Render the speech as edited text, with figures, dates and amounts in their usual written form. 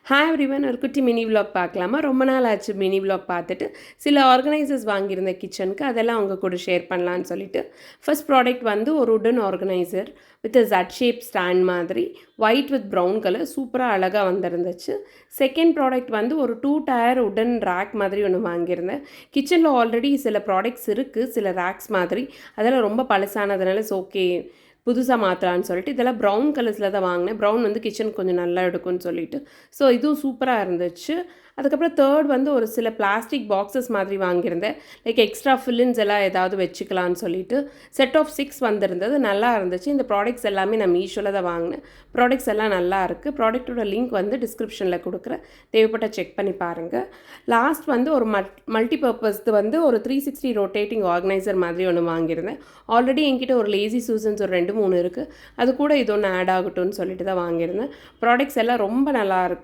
Hi everyone, ஒரு குட்டி mini vlog பார்க்கலாமா? ரொம்ப நாள் ஆச்சு மினி விலாக் பார்த்துட்டு. சில ஆர்கனைசர்ஸ் வாங்கியிருந்தேன் கிச்சனுக்கு, அதெல்லாம் அவங்க கூட ஷேர் பண்ணலான்னு சொல்லிட்டு. ஃபர்ஸ்ட் ப்ராடக்ட் வந்து ஒரு உடன் organiser with Z shape stand மாதிரி, ஒயிட் வித் ப்ரௌன் கலர், சூப்பராக அழகாக வந்திருந்துச்சு. செகண்ட் ப்ராடக்ட் வந்து ஒரு 2 டயர் உடன் ரேக் மாதிரி ஒன்று வாங்கியிருந்தேன். கிச்சனில் ஆல்ரெடி சில ப்ராடக்ட்ஸ் இருக்குது, சில ரேக்ஸ் மாதிரி. அதெல்லாம் ரொம்ப பழசானதுனால ஓகே புதுசாக மாற்றலான்னு சொல்லிட்டு இதெல்லாம் ப்ரௌன் கலர்ஸில் தான் வாங்கினேன். ப்ரௌன் வந்து கிச்சனுக்கு கொஞ்சம் நல்லா எடுக்கும்னு சொல்லிட்டு. ஸோ இதுவும் சூப்பராக இருந்துச்சு. அதுக்கப்புறம் தேர்ட் வந்து ஒரு சில பிளாஸ்டிக் பாக்ஸஸ் மாதிரி வாங்கியிருந்தேன். லைக் எக்ஸ்ட்ரா ஃபில்லின்ஸ் எல்லாம் ஏதாவது வச்சுக்கலான்னு சொல்லிட்டு. செட் ஆஃப் 6 வந்திருந்தது, நல்லா இருந்துச்சு. இந்த ப்ராடக்ட்ஸ் எல்லாமே நான் மீஷோவில் தான் வாங்கினேன். ப்ராடக்ட்ஸ் எல்லாம் நல்லா இருக்குது. ப்ராடக்ட்டோட லிங்க் வந்து டிஸ்கிரிப்ஷனில் கொடுக்குறேன், தேவைப்பட்ட செக் பண்ணி பாருங்கள். லாஸ்ட் வந்து ஒரு மல்டி பர்பஸ்து வந்து ஒரு 360 ரொட்டேட்டிங் ஆர்கனைசர் மாதிரி ஒன்று வாங்கியிருந்தேன். ஆல்ரெடி என்கிட்ட ஒரு லேசி சூசன்ஸ் ஒரு 2 3 இருக்குது. அது கூட இது ஒன்று ஆட் ஆகட்டும்னு சொல்லிட்டு தான் வாங்கியிருந்தேன். ப்ராடக்ட்ஸ் எல்லாம் ரொம்ப நல்லா இருக்குது.